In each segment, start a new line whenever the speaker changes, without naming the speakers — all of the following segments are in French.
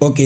Ok,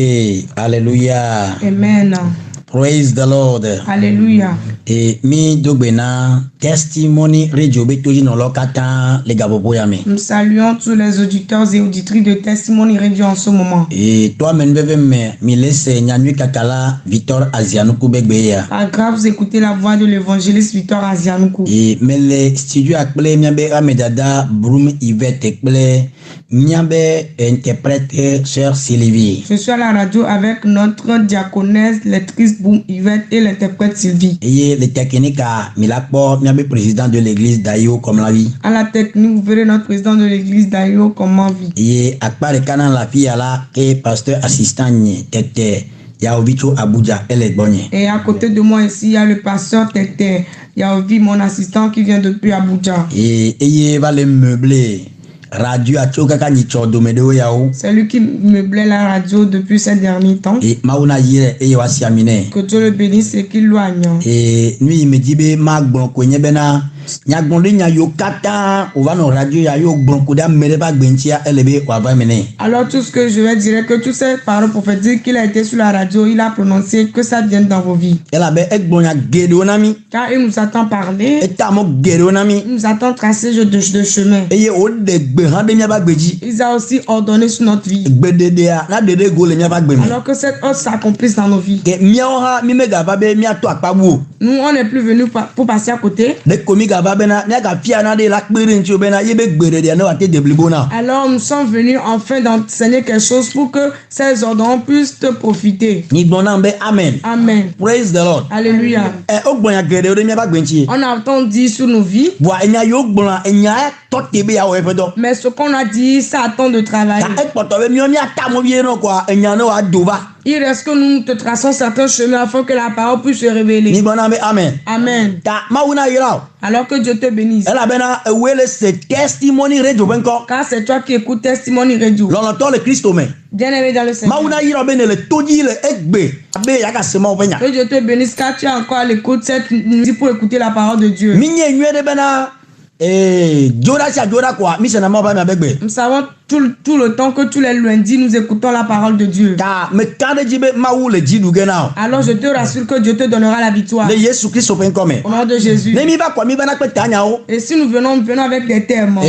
alléluia.
Amen.
Praise the Lord.
Alléluia.
Et mi dogbena testimony radio betoji no lokata les gaboboyame.
Nous saluons tous les auditeurs et auditrices de Testimony Radio en ce moment.
Et toi men beve mi laisse nyanui kakala Victor Azianoukou begbeya.
Par grâce, vous écoutez la voix de l'évangéliste Victor Azianoukou.
Et mais le studio akple miabe amedada Broum Yvette ekple miabe interprète sœur Sylvie.
Je suis à la radio avec notre diaconesse, lectrice Boum Yvette et l'interprète Sylvie.
Et le technique à Milakpo miabe président de l'église d'Ayo comme la vie.
À la technique, vous verrez notre président de l'église d'Ayo comme en vie.
Et akpare kanan la fille là et pasteur assistant tete Yaovicho Abuja elle est bonne.
Et à côté de moi ici, il y a le pasteur Tete Yaovi, mon assistant qui vient depuis Abuja.
Et va le meubler radio a choka ni chodomedo yao.
C'est lui qui meublait la radio depuis ces derniers temps.
Et mauna yire et wasiamine.
Que Dieu le bénisse et qu'il loigne.
Et lui il me dit be magbon kwenye bena nyagbonde nya yo kata on va no radio ya yo bronco da mere ba gbentia elebe wa va mene.
Alors tout ce que je vais dire que tous ces paroles prophétiques qu'il a été sur la radio, il a prononcé que ça vienne dans vos vies.
Elle a be egbonya gedonami.
Car il nous attend parler.
Et ta mo gedonami.
Il nous attend tracer de chemin.
Et o de gbehan de mia ba gbeji.
Il a aussi ordonné sur notre vie.
Gbededea na dede go le mia ba gbemi.
Alors que cette œuvre s'accomplisse dans nos vies.
Ke miaha mi mega ba be mia to akpabu.
Nous on n'est plus venus pour passer à côté.
De komi ga ba bena mia ga fia na de la kpere nti obena yebe gbededea na wa te deblibona.
Alors nous sommes venus enfin d'enseigner quelque chose pour que ces ordons puissent te profiter.
Ni gbona be amen.
Amen.
Praise the Lord.
Alléluia.
Ogbonya gede o de mia ba gbenchi.
On a entendu sur nos vies.
Wa enya yo gbona enya to tebe ya o efedo.
Mais ce qu'on a dit, ça attend de travailler.
Ta ekpoto be mi o mi ata mo bi no kwa enya no wa dova.
Il reste que nous te traçons certains chemins afin que la parole puisse se révéler.
Ni gbona be amen.
Amen.
Ta mauna yira.
Alors que Dieu te bénisse.
Elle a bena wele ce testimony radio benko.
Car c'est toi qui écoutes Testimony Radio.
L'entend le Christ mais.
Bien-aimé dans le Seigneur.
Mauna yira bene le toji le egbe. Abe yaka sema obenya.
Que Dieu te bénisse car tu as encore à l'écoute cette musique pour écouter la parole de Dieu.
Minye nyede bena Joda cha Joda quoi, mission na maba mabegbe.
Nous savons tout le temps que tous les lundis nous écoutons la parole de Dieu.
Ta me kade jibe mawu le jidu gena.
Alors je te rassure que Dieu te donnera la victoire.
Le Yesu Christ open comme.
Au nom de Jésus.
Ne mi ba kwa mi bana pe tanya o.
Et si nous venons avec des thèmes.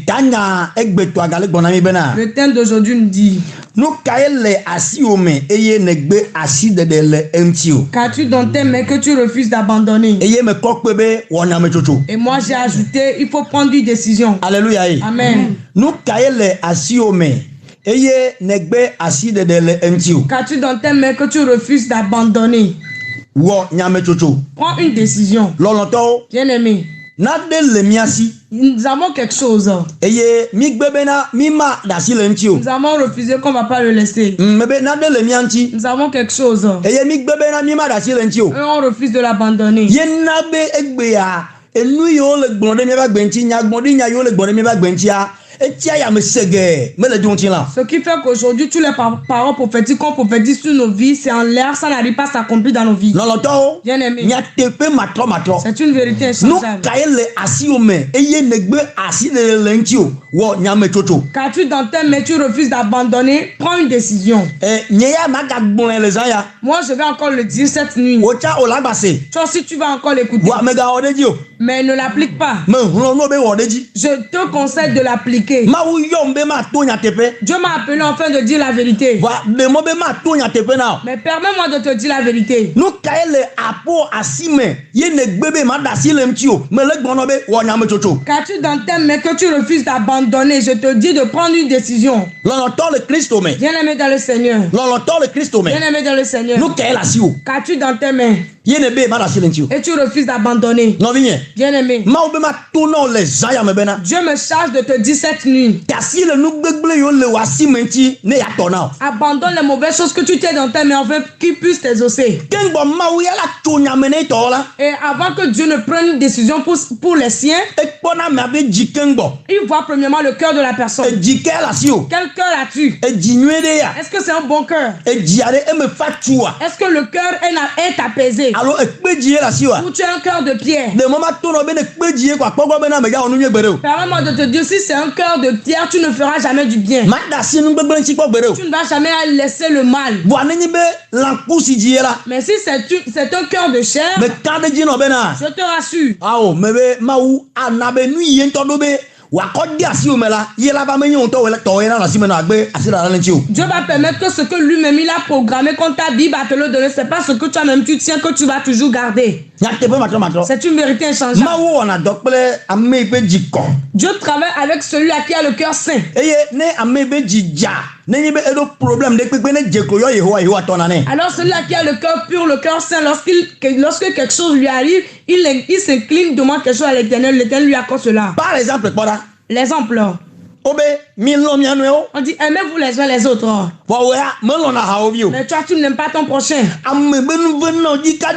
Tanya egbe to agale gbona mi bena.
Le thème d'aujourd'hui nous dit.
Nous kaele asi ome eye negbe asi de le entio.
Qu'as-tu dans tes mains que tu refuses d'abandonner?
Eye me kokpebe wona me chocho.
Et moi j'ai ajouté, il faut prendre une décision.
Alléluia.
Amen.
Nous kaele asi ome eye negbe asi de le entio.
Qu'as-tu dans tes mains que tu refuses d'abandonner?
Wo nyame chocho.
Prends une décision.
Lolonto.
Bien-aimé.
Nade le miasi.
Nous avons quelque chose.
Eye mi gbebena mi ma dasi le ntio.
Nous avons refusé qu'on va pas le laisser.
Mebe nade le mianti.
Nous avons quelque chose.
Eye mi gbebena mi ma dasi le ntio.
Et on refuse de l'abandonner.
Ye nabe egbe ya. Enu yo le gbonde mi ba gbenti nya gbonde nya yo le gbonde mi ba gbenti ya. Etia ya me sege me le jonti la.
Ce qui fait qu'aujourd'hui tous les paroles prophétiques qu'on prophétise sur nos vies, c'est en l'air, ça n'arrive pas à s'accomplir dans nos vies.
Non l'auto.
Bien aimé.
Nya tepe matro matro.
C'est une vérité inchangeable.
Nous kaele asi ome eye negbe asi de le ntio. Wo nya me chocho.
Car tu dans tes mains tu refuses d'abandonner, prends une décision.
Nyeya maga gbon les aya.
Moi je vais encore le dire cette nuit.
Ocha olagbase.
Toi si tu vas encore l'écouter.
Wa mega odeji o.
Mais ne l'applique pas.
Me hlono be odeji.
Je te conseille de l'appliquer.
Mawu yombe ma tonya tepe.
Dieu m'a appelé enfin de dire la vérité.
Wa de mo be ma tonya tepe na.
Mais permets-moi de te dire la vérité.
Nous kaele apo asime ye negbebe ma dasi le mtio me le gbono be wo nya me chocho.
Car tu dans tes mains que tu refuses d'abandonner, je te dis de prendre une décision.
L'entend le Christ au main.
Bien-aimé dans le Seigneur.
L'entend le Christ au main.
Bien-aimé dans le Seigneur.
Nous kaele asio.
Car tu dans tes mains.
Ye nebe ma dasi le mtio.
Et tu refuses d'abandonner.
Non vigne.
Bien-aimé.
Ma obe ma tono le zaya me bena.
Dieu me charge de te dire cette nuit.
Kasi le nou gbegble yo le wasi menti ne ya tona.
Abandonne les mauvaises choses que tu t'es dans tes mains afin qu'ils puissent t'exaucer.
Ken bo ma wi ala tonya mene to la.
Et avant que Dieu ne prenne une décision pour les siens,
E pona me ave jiken bo.
il voit premièrement le cœur de la personne.
E jikel asio.
Quel cœur as-tu?
E jinwede ya.
Est-ce que c'est un bon cœur?
E jiare e me fatua.
Est-ce que le cœur est apaisé?
alo ekpedie la si wa
Ou tu as un cœur de pierre.
de moment to no be ne ekpedie kwa kpogbo be na me ja onu nye gbere o
Permets-moi de te dire, si c'est un cœur de pierre, tu ne feras jamais du bien.
ma da si nu gbegbe nchi kpogbo o
Tu ne vas jamais laisser le mal.
bo anenyi be lanku si die la
Mais si c'est un cœur de chair,
me kande ji no be na
je te rassure.
awo me be mawu anabe nu ye nto do be wa ko di asi o me la ye la ba me nyon to wele to ye na si me na gbe asi la nchi o
Dieu va permettre que ce que lui-même il a programmé quand ta Bible va te le donner, c'est pas ce que toi-même tu tiens que tu vas toujours garder.
nya te be matro
C'est une vérité inchangeable.
mawu ona dokple ame be jiko
Dieu travaille avec celui à qui a le cœur saint.
eye ne ame be jija ne nyi be edo problem de pepe ne jeko yo Yehowa to na ne
Alors celui-là qui a le cœur pur, le cœur saint, lorsque quelque chose lui arrive, il s'incline, demande quelque chose à l'Éternel, l'Éternel lui accorde cela.
par exemple poda
L'exemple,
obe mi lo mi anu o
on dit aimez-vous les uns les autres.
wa wa me lo na ha obi o
Mais toi, tu n'aimes pas ton prochain.
ame be nu ve no dika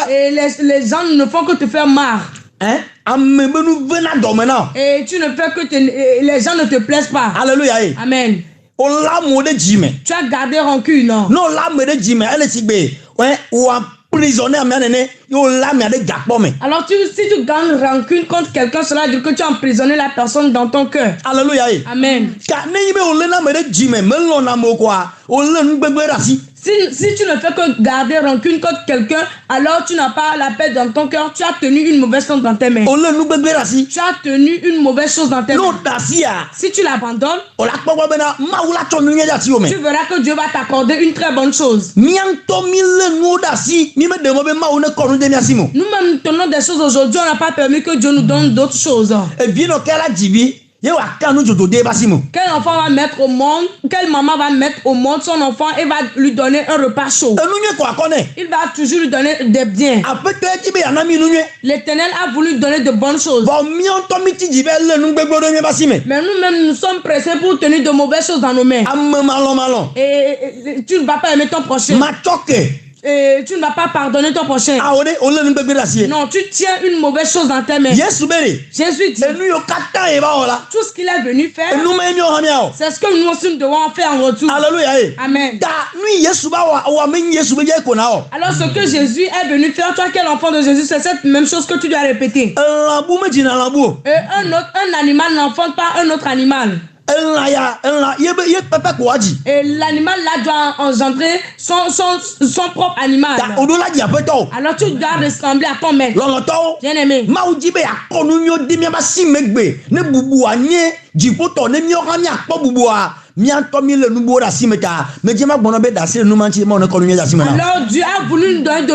Et les gens ne font que te faire marre.
hein ame be nu ve na do me na
Et tu ne fais que les gens ne te plaisent pas.
hallelujah eh
Amen.
o la mo de jime
Tu as gardé rancune.
no la me de jime ele si gbe ouais ou prisonnier me nene yo la me de gakpo me
Alors si tu gardes rancune contre quelqu'un, cela veut dire que tu as emprisonné la personne dans ton cœur.
hallelujah eh
Amen.
ka ne yibe o le na me de jime me lo na mo kwa o le nu gbegbe rasi
Si tu ne fais que garder rancune contre quelqu'un, alors tu n'as pas la paix dans ton cœur, tu as tenu une mauvaise chose dans tes mains.
o le nu gbegbe rasi
Tu as tenu une mauvaise chose dans tes
no
mains.
dasi ya
Si tu l'abandonnes,
o la kpogbo be na ma wu la cho nu nye dasi o me
tu verras que Dieu va t'accorder une très bonne chose.
mianto mi le nu dasi mi me de mo be ma wu ne ko nu de mi asimo
Nous-mêmes, nous tenons des choses aujourd'hui, on n'a pas permis que Dieu nous donne d'autres choses.
e bi no kala jibi ye wa kanu jodo de basimo
Quel enfant va mettre au monde, quelle maman va mettre au monde son enfant et va lui donner un repas chaud.
enu nye ko akone
Il va toujours lui donner des biens.
apete jibe ya na mi nu nye
L'Éternel a voulu lui donner de bonnes choses.
bon mianto mi ti jibe le nu gbegbe do mi basime
Mais nous-mêmes, nous sommes pressés pour tenir de mauvaises choses dans nos mains.
ame malon
Et tu ne vas pas aimer ton prochain.
ma choke
Et tu ne vas pas pardonner ton prochain.
a o de o le nu gbegbe rasi
Non, tu tiens une mauvaise chose dans tes mains.
yesu bere
Jésus dit,
enu yo kata e ba ola
tout ce qu'il est venu faire,
enu me mi o ha mi a o
c'est ce que nous aussi nous devons faire en retour.
hallelujah eh
Amen.
da nu yesu ba wa me yesu be je ko na o
Alors ce que Jésus est venu faire, toi quel enfant de Jésus, c'est cette même chose que tu dois répéter.
lambu me jina lambu
Et un animal n'enfante pas un autre animal.
ela ye pepe ko aji
Et l'animal là doit engendrer son propre animal.
da odola ji apeto
Alors tu dois ressembler à ton maître.
loloto
Bien aimé.
ma uji be akonu nyo di mi ba si megbe ne bubu anye jipoto ne mi o ha mi akpo bubu a mi anto mi le nubo da si meta me je ma gbono be da si nu manchi mo ne konu nyo da si mena
Alors Dieu a voulu nous donner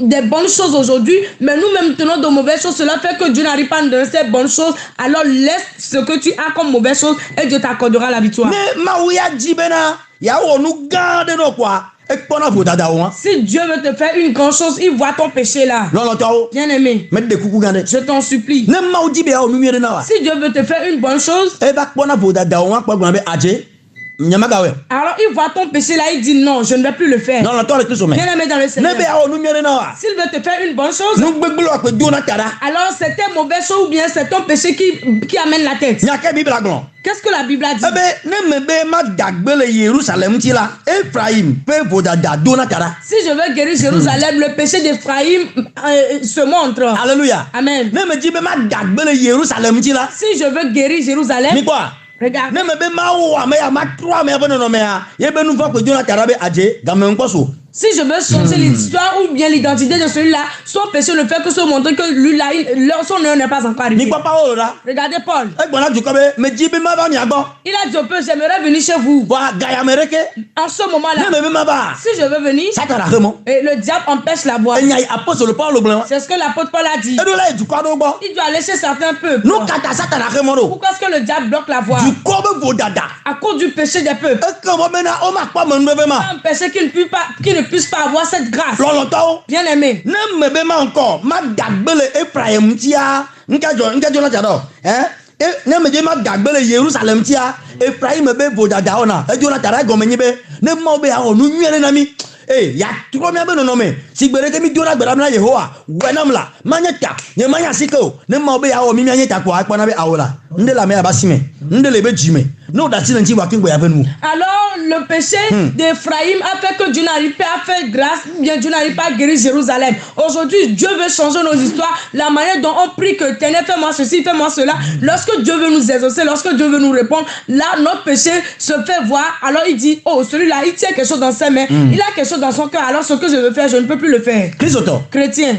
des bonnes choses aujourd'hui, mais nous-mêmes tenons de mauvaises choses. Cela fait que Dieu n'arrive pas à nous donner ces bonnes choses. Alors laisse ce que tu as comme mauvaise chose et Dieu t'accordera la victoire.
ne ma u ya ji be na ya wo nu gande no kwa e kpona vo dada wo
Si Dieu veut te faire une grande chose, il voit ton péché là.
loloto
Bien aimé,
me de kuku gande
je t'en supplie.
ne ma uji be ya o nu mi na wa
Si Dieu veut te faire une bonne chose,
e ba kpona vo dada wo akpo gbo be aje nyamaga we
alors il voit ton péché là, il dit non, je ne vais plus le faire.
loloto le kristo me
Bien aimé dans le
ne
Seigneur.
be ya o nu mi na wa
S'il veut te faire une bonne chose,
nu gbegbe lo pe jona tada
alors c'est tes mauvaises choses ou bien c'est ton péché qui amène la tête.
nyake bible aglon
Qu'est-ce que la Bible a dit?
ebe ne me be ma dagbele Yerusalem ti la Ephraim pe vo dada dona tada
Si je veux guérir Jérusalem, le péché d'Ephraïm se montre.
hallelujah
Amen.
ne me ji be ma dagbele Yerusalem ti la
Si je veux guérir Jérusalem,
mi kwa
regarde.
ne me be ma wa me ya ma trois me be no me ya ye be nu fa ko jona tada be aje ga me nko so
Si je veux changer l'histoire ou bien l'identité de celui-là, son péché ne fait que se montrer que lui là, son heure n'est pas encore
mi
arrivée.
kwa pa o la
Regardez Paul.
e gbona ju ko be me ji be ma ba mi agbo
Il a dit au peuple, j'aimerais venir chez vous.
wa ga ya mereke
En ce moment-là,
ne me be ma ba
si je veux venir,
satana remo
et le diable empêche la voie.
e nya apostle Paul blanc
C'est ce que l'apôtre Paul a dit.
e do la ju ko do gbo
Il doit laisser certains peuples.
nu kata satana remo do
Pourquoi est-ce que le diable bloque la voie?
ju ko be vo dada
À cause du péché des peuples.
e ko mo me na o ma pa mo be ma
Un péché qui ne puisse pas avoir cette grâce.
loloto
Bien aimé.
ne me be ma encore ma dagbele Ephraim tia nkajo na chado ne me je ma dagbele Jerusalem tia Ephraim be vo dada ona e jo na tara go me nyibe ne mo be ha onu nwere na mi ya tro mi abe no me sigbere ke mi do na gbera na Yehowa wenam la manyeta nye manya siko ne mo be ha o mi anya ta kwa na be awola nde la me abasime nde le be jime no da silenti wa kingo ya venu.
Alors le péché d'Ephraïm a fait que Dieu n'arrive pas à faire grâce, bien Dieu n'arrive pas à guérir Jérusalem. Aujourd'hui, Dieu veut changer nos histoires, la manière dont on prie que Ténèbres, fais-moi ceci, fais-moi cela. Lorsque Dieu veut nous exaucer, lorsque Dieu veut nous répondre, là notre péché se fait voir. Alors il dit, oh celui-là, il tient quelque chose dans ses mains, il a quelque chose dans son cœur. Alors ce que je veux faire, je ne peux plus le faire. Chrétien,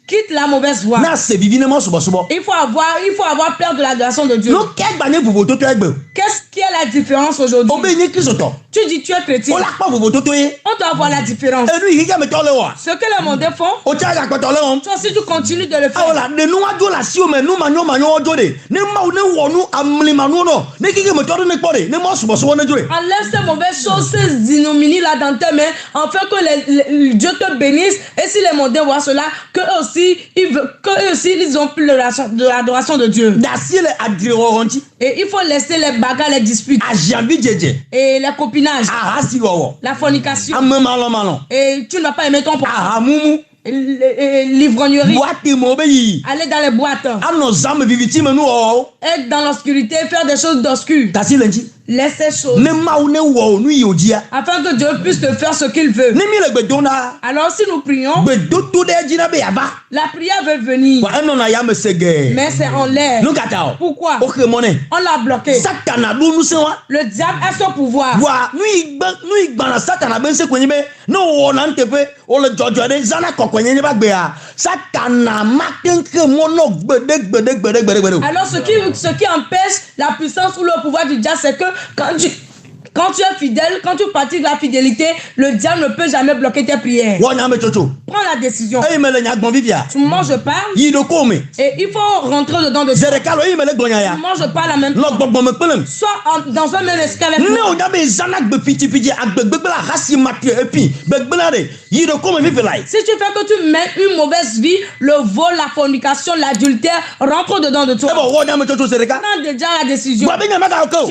quitte la mauvaise voie. Il faut avoir peur de l'adoration de Dieu. Qu'est-ce qui est la différence aujourd'hui? Tu dis tu es chrétien. On doit avoir la différence. Ce que les mondains font, toi si tu continues de le faire. Enlève ces mauvaises choses, ces ignominies là dans tes mains, afin que Dieu te bénisse. Et si les mondains voient cela, qu'eux aussi ils ont plus de l'adoration de Dieu. Et il faut laisser les bagarres, les disputes et les copinages, la fornication. Et tu ne vas pas aimer ton prochain. L'ivrognerie, aller dans les boîtes, être dans l'obscurité, faire des choses d'obscur. Laisse ces choses afin que Dieu puisse te faire ce qu'il veut. Alors si nous prions, la prière veut venir, mais c'est en l'air. Pourquoi? On l'a bloqué. Le diable a son pouvoir. Alors ce qui empêche la puissance ou le pouvoir du diable, c'est que quand tu es fidèle, quand tu pratiques la fidélité, le diable ne peut jamais bloquer tes prières. Prends la décision. Moi je parle et il faut rentrer dedans de toi. Moi je parle en même temps. Soit dans un même esprit avec moi. Si tu fais que tu mets une mauvaise vie, le vol, la fornication, l'adultère, rentre dedans de toi. Prends déjà la décision. Si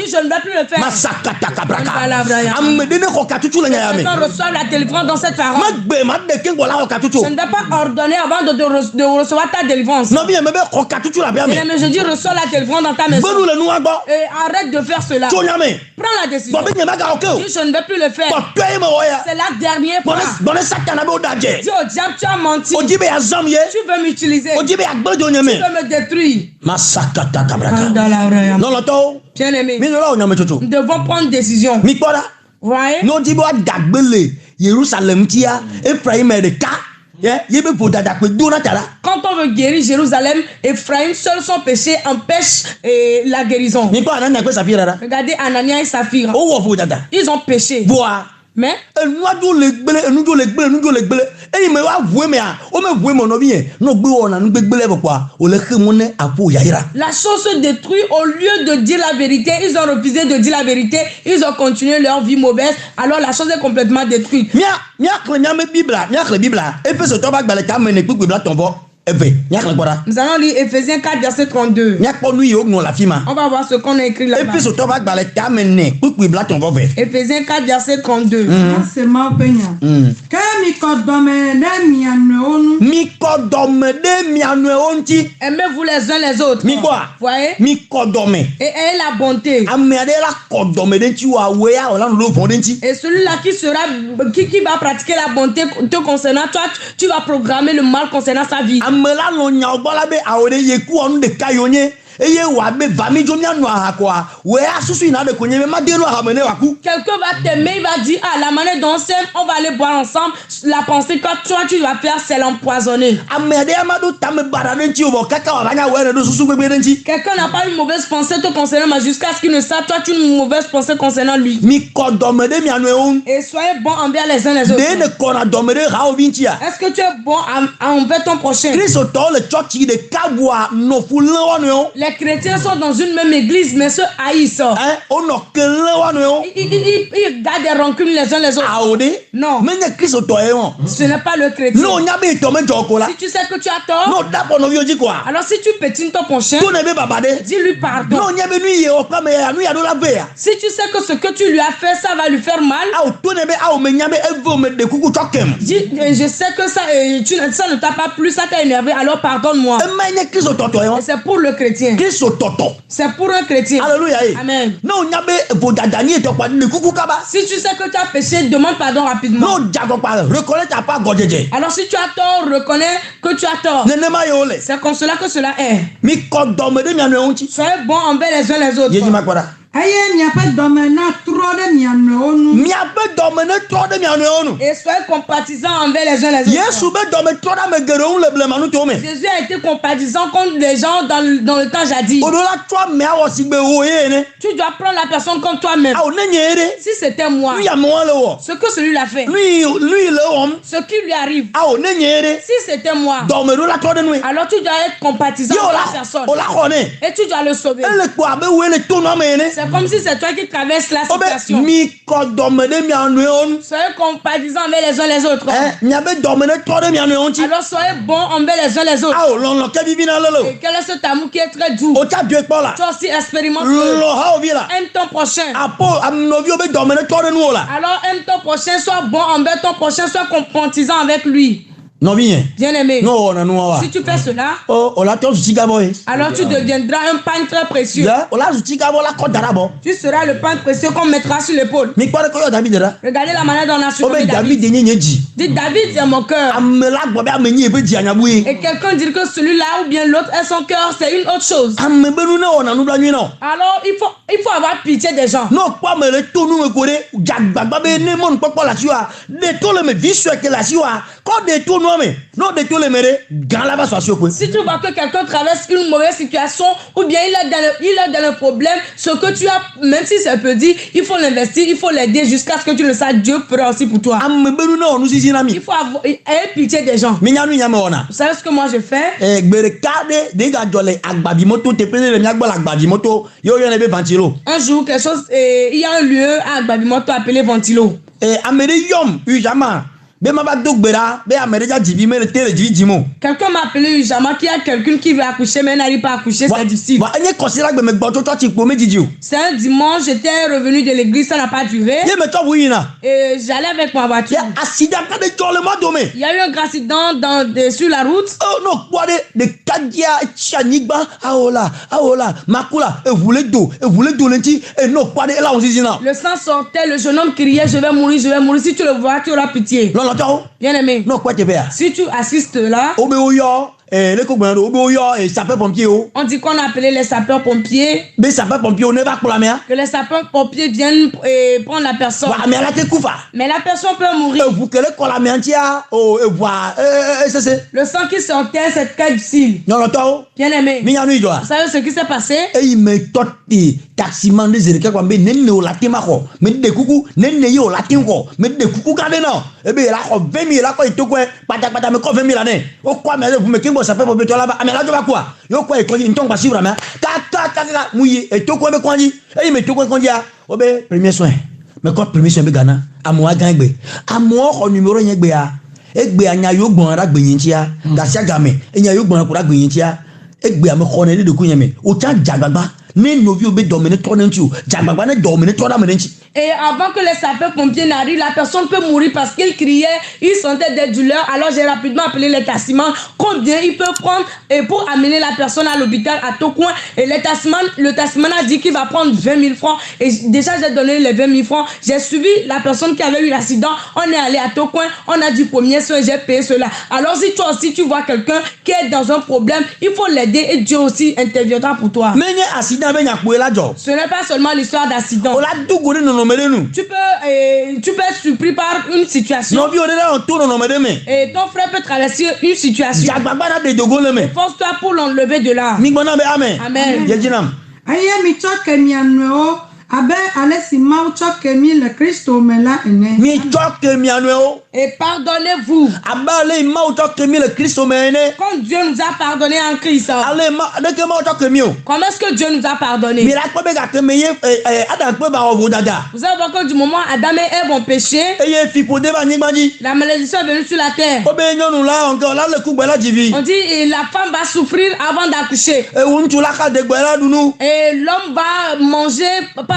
je ne vais plus le faire, on reçoit la délivrance dans cette parole. Je ne vais pas ordonner avant de recevoir ta délivrance. Mais je dis reçois la délivrance dans ta maison. Et arrête de faire cela. Prends la décision. Si je ne vais plus le faire, c'est la dernière fois. Dis au diable, tu as menti. Tu veux m'utiliser. Tu veux me détruire. Bien aimé, nous devons prendre une décision. Voyez? Quand on veut guérir Jérusalem, Ephraïm, seul son péché empêche la guérison. Regardez Anania et Saphira. Ils ont péché. Mais la chose se détruit. Au lieu de dire la vérité, ils ont refusé de dire la vérité. Ils ont continué leur vie mauvaise. Alors la chose est complètement détruite. Nous allons lire Ephésiens 4 verset 32. On va voir ce qu'on a écrit là-bas. Ephésiens 4 verset 32. Aimez-vous les uns les autres. Voyez? Et ayez la bonté. Et celui-là qui va pratiquer la bonté te concernant, toi, tu vas programmer le mal concernant sa vie. Quelqu'un va t'aimer, il va dire ah la manière dont on va aller boire ensemble. La pensée que toi tu vas faire c'est l'empoisonner. Quelqu'un n'a pas une mauvaise pensée te concernant, mais jusqu'à ce qu'il ne sache toi tu as une mauvaise pensée concernant lui. Et soyez bons envers les uns les autres. Est-ce que tu es bon envers ton prochain? Les chrétiens sont dans une même église, mais se haïssent. Ils gardent des rancunes les uns les autres. Non. Ce n'est pas le chrétien. Si tu sais que tu as tort, alors si tu pétines ton prochain, dis-lui pardon. Si tu sais que ce que tu lui as fait, ça va lui faire mal, dis, je sais que ça ne t'a pas plu, ça t'a énervé, alors pardonne-moi. C'est pour le chrétien. chrétien.
Christ toto.
C'est pour un chrétien.
Alléluia.
Amen.
Non, nyabe vodadani et quoi ne kuku kaba.
Si tu sais que tu as péché, demande pardon rapidement.
Non, jago pas reconnais ta pas godjeje.
Alors si tu as tort, reconnais que tu as tort.
Nenema yole.
C'est comme cela que cela est.
Mi kodome de mianu onti.
Soyez bons envers les uns les autres.
Yeji makwara.
Aye miaƒe dɔme na trɔ ɖe mia nɔewo nu.
Miabe dome ne tro de mianu onu.
Et soyez compatissants envers les uns les autres.
Yesu be dome tro da me gereun le blema nu tome.
Jésus a été compatissant contre les gens dans le temps jadis.
Odola tro me awo sigbe wo yene.
Tu dois prendre la personne comme toi-même.
Awo ne nyere.
Si c'était moi,
Lui a mo le wo.
ce que celui l'a fait,
Lui le homme.
ce qui lui arrive,
Awo ne nyere.
si c'était moi,
Dome do la tro de nu.
alors tu dois être compatissant
Yo
envers
la
la personne.
ola khone.
Et tu dois le sauver.
Ele ko abe wo le to no me ne.
C'est comme si c'est toi qui traverses la
Obe
situation.
mi kodome de mianu onu.
Soyez compatissants envers les uns les autres.
Miabe dome ne tro de mianu onti.
Alors soyez bons envers les uns les autres.
Awo lon ke bibi na lelo.
Et quel est cet amour qui est très doux?
O ta Dieu pa la.
Tu aussi expérimentes.
Lo ha ovi la.
Aime ton prochain.
Apo amnovi obe dome ne tro de nu la.
Alors aime ton prochain, sois bon envers ton prochain, sois compatissant avec lui.
Non bien.
Bien-aimé,
No na nu wa.
si tu fais cela,
Oh, ola to sutika boy.
alors tu deviendras un pain très précieux.
Ya, ola sutika bo la ko darabo.
Tu seras le pain précieux qu'on mettra sur l'épaule.
Mi kware ko yo David da.
Regardez la manière dont on a
Obe
surnommé
David
David.
de nyenye ji.
Dit David, c'est mon cœur.
Amela gbo be amenyi ebe ji anyabuye.
Et quelqu'un dit que celui-là ou bien l'autre est son cœur, c'est une autre chose.
Ame benu na ona nu blanyu no.
Alors il faut avoir pitié des gens.
No kwa me le to nu me kore jagbagba be ne mon popo la siwa. De to le me visu ke la siwa. Ko de to nu me. No de to le mere gan la ba so asio ko.
Si tu vois que quelqu'un traverse une mauvaise situation ou bien il est dans le problème, ce que tu as, même si c'est petit, il faut l'investir, il faut l'aider jusqu'à ce que tu le saches. Dieu fera aussi pour toi.
Ame benu na onu sisi na
Il
mi.
faut avoir pitié des gens.
Mi nyanu nyame ona.
Vous savez ce que moi je fais?
Gbere kade de ga jole agbabi moto te pele le mi agbo la agbabi moto yo yo ne be ventilo.
Un jour, quelque chose, il y a un lieu à Babimoto appelé Ventilo.
Amere yom ujama. Be ma ba dogbera be amere ja jibi me le tele jibi jimo.
Quelqu'un m'a appelé Ujama qui a quelqu'un qui veut accoucher mais n'arrive pas à accoucher, c'est difficile.
Wa anye considère que me gboto to ti po meji o.
C'est un dimanche, j'étais revenu de l'église, ça n'a pas duré.
Ye me to buyina.
Et j'allais avec ma voiture.
Ye accident ka de jole mo do me.
Il y a eu un grand accident sur la route.
Oh no, kwa de kadia chanigba aola makula e voulait do lenti e no kwa de la on zizina.
Le sang sortait, le jeune homme criait, je vais mourir, je vais mourir. Si tu le vois, tu auras pitié.
Non non to.
Bien aimé.
No kwa te be.
Si tu assistes là,
Obe oyo le ko gban obe oyo e sapeur pompier o.
on dit qu'on a appelé les sapeurs-pompiers,
Be sapeur pompier o ne ba pour la mer.
que les sapeurs-pompiers viennent prendre la personne.
Wa me la te kufa.
Mais la personne peut mourir.
E vous que le ko la mer tia o e voit c'est
Le sang qui sortait, c'est très difficile.
non non to.
Bien aimé.
Mi nyanu ijo.
Vous savez ce qui s'est passé?
E il me toti taximan de zerika kwa be nenne o latin ma ko. Me de kuku nenne yo latin ko. Me de kuku ka de no. E be la ko 20 000 la ko itoko pata me ko 20 000 ane. O kwa me vous me kingo sapeur pompier to la ba. Amela jo ba kwa. Yo kwa e ko ntong ba sivra me. Ka muyi etoko be kwanji. E me toko kwanji a. Obe premier soin. Me ko premier soin be Ghana. Amo a gan gbe. Amo ko numéro yen gbe a. Egbe anya yo gbon ara gbe yin tia. Da sia game. Enya yo gbon kura gbe yin tia. Egbe am ko ne de ku yen me. O ta jagbagba. Ne novi obe dominer trop n'entu. Jagbagba ne dominer trop da me n'entu.
Et avant que les sapeurs-pompiers n'arrivent, la personne peut mourir parce qu'il criait, il sentait des douleurs. Alors j'ai rapidement appelé les taximans. Combien il peut prendre et pour amener la personne à l'hôpital à Tocoin. Et le taximan a dit qu'il va prendre 20 000 francs. Et déjà j'ai donné les 20 000 francs. J'ai suivi la personne qui avait eu l'accident. On est allé à Tocoin. On a du premier soin, j'ai payé cela. Alors si toi aussi tu vois quelqu'un qui est dans un problème, il faut l'aider et Dieu aussi interviendra pour toi.
Mais n'y accident ben nya pou la jo.
Ce n'est pas seulement l'histoire d'accident.
O la dugo no me nous.
Tu peux être surpris par une situation.
No bi o de la on tourne no me de me.
Et ton frère peut traverser une situation.
Jagbagba na de dogo le me.
Force-toi pour l'enlever de là.
Mi gbona be amen.
Amen.
Je jinam.
Aye mi tsɔ ke mia nɔewo abe ale si Mawu tsɔ ke mi le Kristo me la ene.
Mi toke mi anu o.
Et pardonnez-vous.
Abale ma o toke mi le Christo me ne.
Quand Dieu nous a pardonné en Christ.
Ale ma de ke ma o toke mi o.
Comment est-ce que Dieu nous a pardonné?
Mi la ko be ga ke me ye ada ko ba o vo dada.
Vous savez que du moment Adam et Ève ont péché,
Eye fi po de ba ni gbanji.
la malédiction est venue sur la terre.
O be nyonu la on la le ku gbe la jivi.
On dit et la femme va souffrir avant d'accoucher.
E won tu la ka de gbe la dunu.
Et l'homme va manger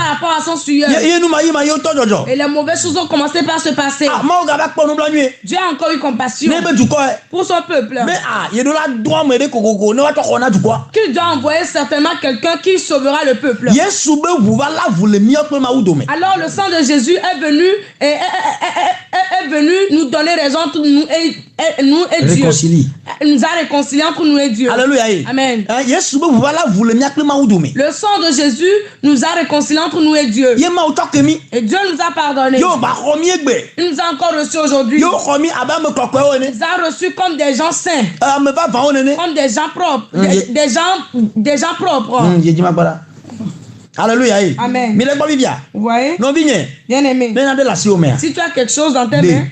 par rapport à son sueur.
Ye nous maï maï auto jojo.
Et les mauvaises choses ont commencé par se passer.
Ah, moi gaba ko nous bla nuit.
Dieu a encore eu compassion
Ne be du quoi.
pour son peuple.
Mais ah, ye do la droit me de kokoko, ne wa to kona du quoi.
Qu'il doit envoyer certainement quelqu'un qui sauvera le peuple.
Yesu be vous va la vous le mieux que ma oudome.
Alors le sang de Jésus est venu et est venu nous donner raison entre nous et Dieu.
Réconcilie.
Nous a réconcilié entre nous et Dieu.
Alléluia.
Amen.
Yesu be vous va la vous le mieux que ma oudome.
Le sang de Jésus nous a réconcilié entre nous et Dieu.
Ye ma auto kemi.
Et Dieu nous a pardonné.
Yo ba romier gbe.
Il nous a encore reçus aujourd'hui.
Yo romi aba me kokwe one.
Il nous a reçus comme des gens saints,
Me ba va one ne.
comme des gens propres,
Mm.
des gens propres.
Ye di ma bala. Alléluia.
Amen.
Mi le gbo bibia.
Vous voyez?
Non bigne.
Bien aimé.
Mais na de la si o me.
Si tu as quelque chose dans tes
Des.
mains,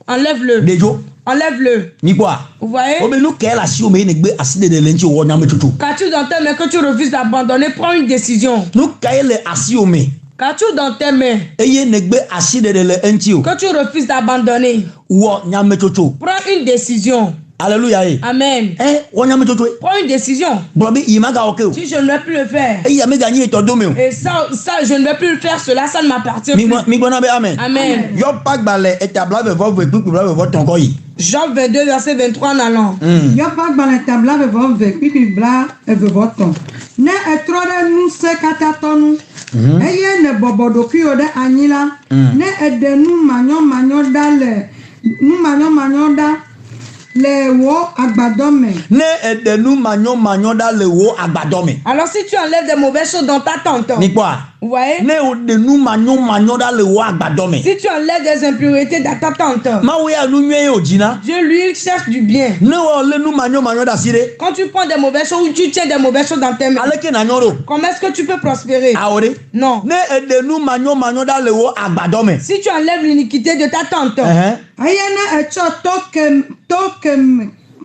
enlève-le.
Dejo.
Enlève-le.
Ni quoi?
Vous voyez?
O be nous ke la si o me ne gbe aside de lenchi wo nyame tutu.
Qu'as-tu dans tes mains que tu refuses d'abandonner? Prends une décision.
Nous ke le asi o me.
Qu'as-tu dans tes mains
Eye ne gbe aside de le enchi o.
que tu refuses d'abandonner?
Wo nyame tutu.
Prends une décision.
Alléluia.
Amen.
Wo nyame tutu.
Prends une décision.
Brobi imaga oke o.
Si je ne vais plus le faire,
E ya me gagner to dome o.
et ça, je ne vais plus le faire, cela, ça ne m'appartient plus.
Mi gbona be amen.
Amen.
Yo pa gbale etabla be vo vo ton ko yi.
Jean 22, verset 23 en allant.
Yɔpa gbalẽ tabla vevɔve kpikpi bla evevɔtɔ̃. Ne etrɔ ɖe ŋusẽ katãtɔ nu, eye ne bɔbɔ ɖokuiwò ɖe anyi la, ne eɖe nu manyɔmanyɔ ɖa le wò agbadɔ me.
Ne edenu manyo da le wo agbadɔ me.
Alors si tu enlèves des mauvaises choses dans ta tente,
Ni quoi?
vous voyez?
Ne odenu manyo da le wo agbadɔ me.
Si tu enlèves des impuretés dans ta tente,
Ma wo ya nu nwe o jina.
Dieu lui il cherche du bien.
Ne wo le nu manyo da sire.
Quand tu prends des mauvaises choses ou tu tiens des mauvaises choses dans tes mains,
Aleke na nyoro.
comment est-ce que tu peux prospérer?
Aore.
Non.
Ne edenu manyo da le wo agbadɔ me.
Si tu enlèves l'iniquité de ta tente,
Eye ne etsɔ to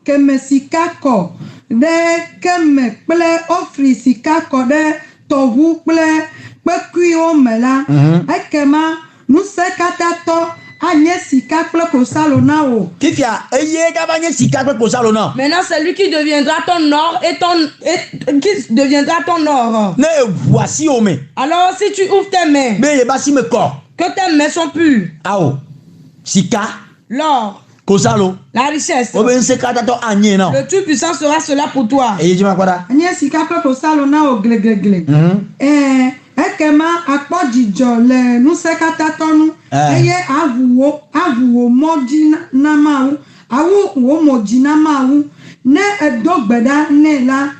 keme sika kɔ ɖe keme kple ofri sika kɔ ɖe tɔʋu kple kpekuiwo me la, ekema ŋusẽ katãtɔ anye sika kple klosalo na wò.
Fifia eye ga ba nye sika pe kosalo na.
maintenant c'est lui qui deviendra ton or qui deviendra ton or.
Ne voici o me.
Alors si tu ouvres tes mains,
Be ye ba si me ko.
que tes mains sont pures,
Awo. Sika
l'or,
kosalo.
la richesse,
O be nse kata to anye na.
le Tout-Puissant sera cela pour toi.
Eye jima kwada.
Anye sika kple klosalo na wò gleglegle. Ekema akpɔ dzidzɔ le ŋusẽ katãtɔ nu, eye avu wò mɔ dzi na Mawu, awu wò mo dzi na Mawu. Ne edo gbe ɖa nɛ la,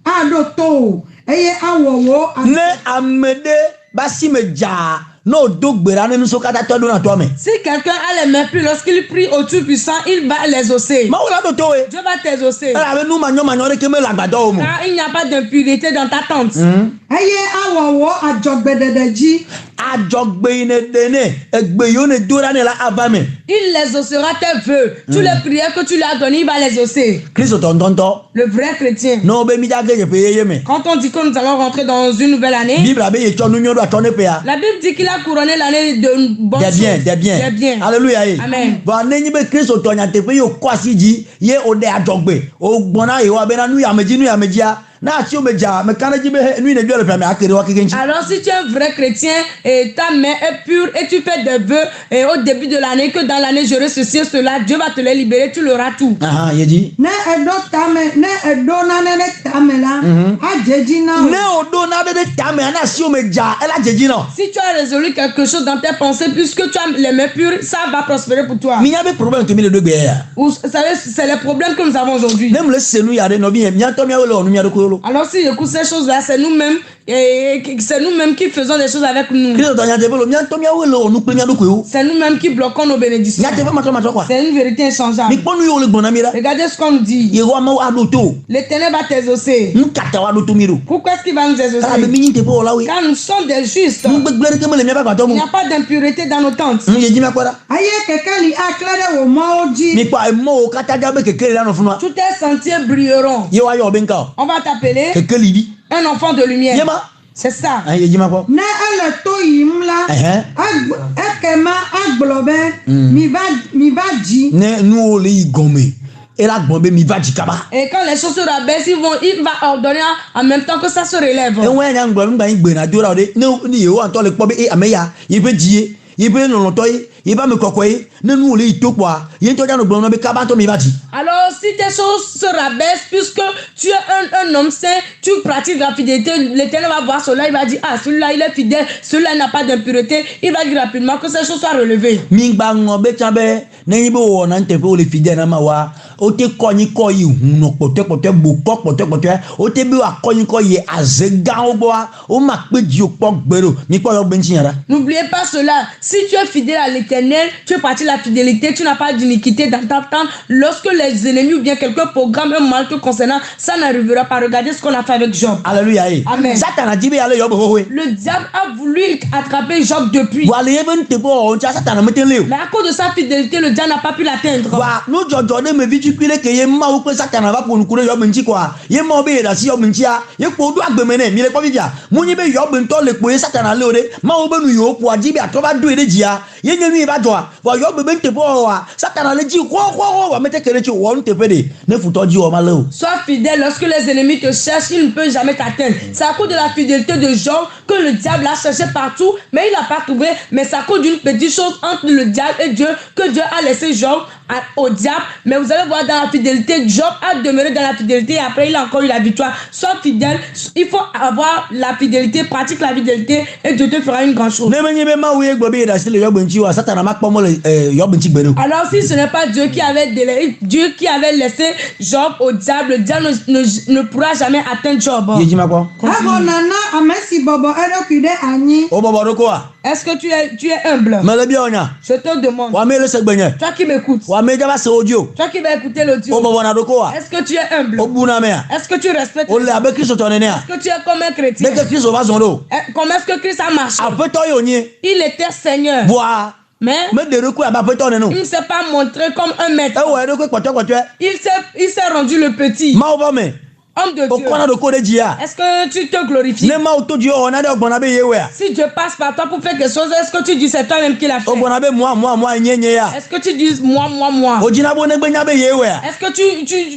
aɖo to wò, eye awɔ wò
Ne amede ba si me dza no do gbera ne nuso kata to do na to me.
Si quelqu'un a les mains pures, lorsqu'il prie au Tout-Puissant, il va les osser.
Ma wala do to we.
Dieu va t'exaucer.
Ala be nu manyo de keme la gbadɔ o mo.
Car il n'y a pas d'impureté dans ta tente.
eye awɔ wò adzɔgbeɖeɖe dzi.
Adzɔgbe ne dene egbe yo ne do ra ne la ava me.
Il les osera tes vœux. Tous les prières que tu lui as données, il va les osser.
Kristo tontonto.
Le vrai chrétien.
No be mi da ge je pe ye me.
Quand on dit que nous allons rentrer dans une nouvelle année,
Bible abe ye cho nu nyo do atone pe ya.
la Bible dit qu'il a couronné l'année de bonnes
Des bien,
choses.
des bien.
Des bien.
Alléluia.
Amen.
Ba ne nyi be Kristo tonya te pe yo kwasi ji ye o de adzɔgbe. O gbona ye wa be na nu ya meji a. Na ati o meja me kana ji be nu ne bi le pame akere wa kegenchi.
Alors si tu es un vrai chrétien et ta main est pure et tu fais des vœux et au début de l'année que dans l'année j'aurai ceci et cela, Dieu va te les libérer, tu l'auras tout.
Aha, ye ji.
Ne eɖo nane ɖe tame la, adze dzi na
Ne
wò.
o do na be de tame ana si o meja ela jeji na.
Si tu as résolu quelque chose dans tes pensées, puisque tu as les mains pures, ça va prospérer pour toi.
Mi nya be problème to mi le do gbe ya.
Vous savez, c'est les problèmes que nous avons aujourd'hui.
Ne me le senu ya de no bi mi anto mi awele onu mi adoko.
Alors si j'écoute ces choses-là, c'est nous-mêmes qui faisons des choses avec nous.
Kristo tonya te bolo mi anto mi awele onu pe mi adoko yo.
C'est nous-mêmes qui bloquons nos bénédictions.
Nya te fe mato kwa.
C'est une vérité
Mi
inchangeable.
ponu yo le gbona mi ra.
Regardez ce qu'on nous dit.
Ye wa ma wa do to.
L'Éternel va t'exaucer.
Nkata wa do to mi ro.
Pourquoi est-ce qu'il va nous
Ala be
exaucer?
mi nyi te bo la we.
Car nous sommes des justes.
Ngbegbere ke me le mi ba to
Il
mo.
n'y a pas d'impureté dans nos tentes.
Ye ji mi akwara.
Eye kekeli akle ɖe wò mɔwo dzi.
Mi pa mo o kata ja be kekele la no funwa.
Tous tes sentiers brilleront.
Ye wa yo be nka.
On va t'appeler
Kekele bi.
un enfant de lumière.
Ye ma.
C'est ça.
Ye ji ma ko.
Ne ele to yim la, ekema agblɔ be mi va dzi.
Ne nu o le igome. et la bombe mi va dikaba.
Et quand les choses se rabaissent, il va ordonner en même temps que ça se relève.
Et ouais nyang ngba ngba ngbe na do la de ni yo anto le pobe e ameya il peut dire il peut non toy il va me kokoy ne nous le ito quoi il to dans blon be kaba to mi va di.
Alors si tes choses se rabaissent puisque tu es un homme saint, tu pratiques la fidélité, l'Éternel va voir cela, il va dire ah celui-là il est fidèle, celui-là n'a pas d'impureté, il va dire rapidement que ces choses soient relevées.
Mingba ngobe chambe ne bo wona ntepe o le fidèle na ma wa o te koni ko yi hun pote bo pote o te bi wa koni ko yi azega o bo o ma pe di o po gbero mi po yo benchi yara.
N'oubliez pas cela, si tu es fidèle à l'Éternel, tu pratiques la fidélité, tu n'as pas d'iniquité dans ta tente. Lorsque les ennemis ou bien quelqu'un programme un mal te concernant, ça n'arrivera pas. Regardez ce qu'on a fait avec Job.
Alléluia.
Amen.
Satan a dit be ale yo bo we.
Le diable a voulu attraper Job depuis.
Wa le even te bo on cha Satan mete le.
Mais à cause de sa fidélité, le diable n'a pas pu l'atteindre.
Wa no jojo de me vi tu kwile ke ye ma o pe Satan va pour nous yo benchi quoi. Ye mo be da si yo benchi a ye ko do agbemene mi le ko bibia. Mu ni be yo bento le ko ye Satan ale o de ma o be nu yo ko aji be atoba do ede jia. Ye nyenu ba jo wa yo be bente bo wa Satan ale ji ko wa mete kere chi wo nte pe de ne futo ji o ma le o.
Sois fidèle lorsque les ennemis te cherchent, ils ne peuvent jamais t'atteindre. C'est à cause de la fidélité de Job que le diable a cherché partout, mais il n'a pas trouvé. Mais c'est à cause d'une petite chose entre le diable et Dieu que Dieu a laissé Job au diable. Mais vous allez voir dans la fidélité, Job a demeuré dans la fidélité et après il a encore eu la victoire. Sois fidèle, il faut avoir la fidélité, pratique la fidélité et Dieu te fera une grande chose.
Ne me ma we gbo be da si le yo benchi wa Satan ma po mo le yo benchi gbero.
Alors si ce n'est pas Dieu qui avait laissé Job au diable, le diable ne pourra jamais atteindre Job.
Ye ji ma ko.
Abo nana amesi bobo edokude anyi.
O bobo do ko wa.
Est-ce que tu es humble?
Me le bi onya.
Je te demande.
Wa me le segbenye.
Toi qui m'écoutes.
Wa me jaba se audio.
Toi qui vas écouter l'audio.
O bobo na do ko wa.
Est-ce que tu es humble?
O buna me a.
Est-ce que tu respectes?
O le abe Kristo to ne a.
Est-ce que tu es comme un chrétien?
Dès que Kristo va zondo.
Comment est-ce que Christ a marché?
A pe to yo ni.
Il était Seigneur.
Boa.
Mais
Me de reku aba pe to ne no.
il ne s'est pas montré comme un maître.
E wo de ko kwoto.
Il s'est rendu le petit.
Ma o ba me.
Homme de
O
Dieu.
kona do ko de jia.
Est-ce que tu te glorifies?
Ne ma o to dio ona de ogbona be yewe a.
Si Dieu passe par toi pour faire quelque chose, est-ce que tu dis c'est toi-même qui l'a fait?
Ogbona be moi nyenye ya.
Est-ce que tu dis moi?
O jina bo ne gbenya be yewe a.
Est-ce que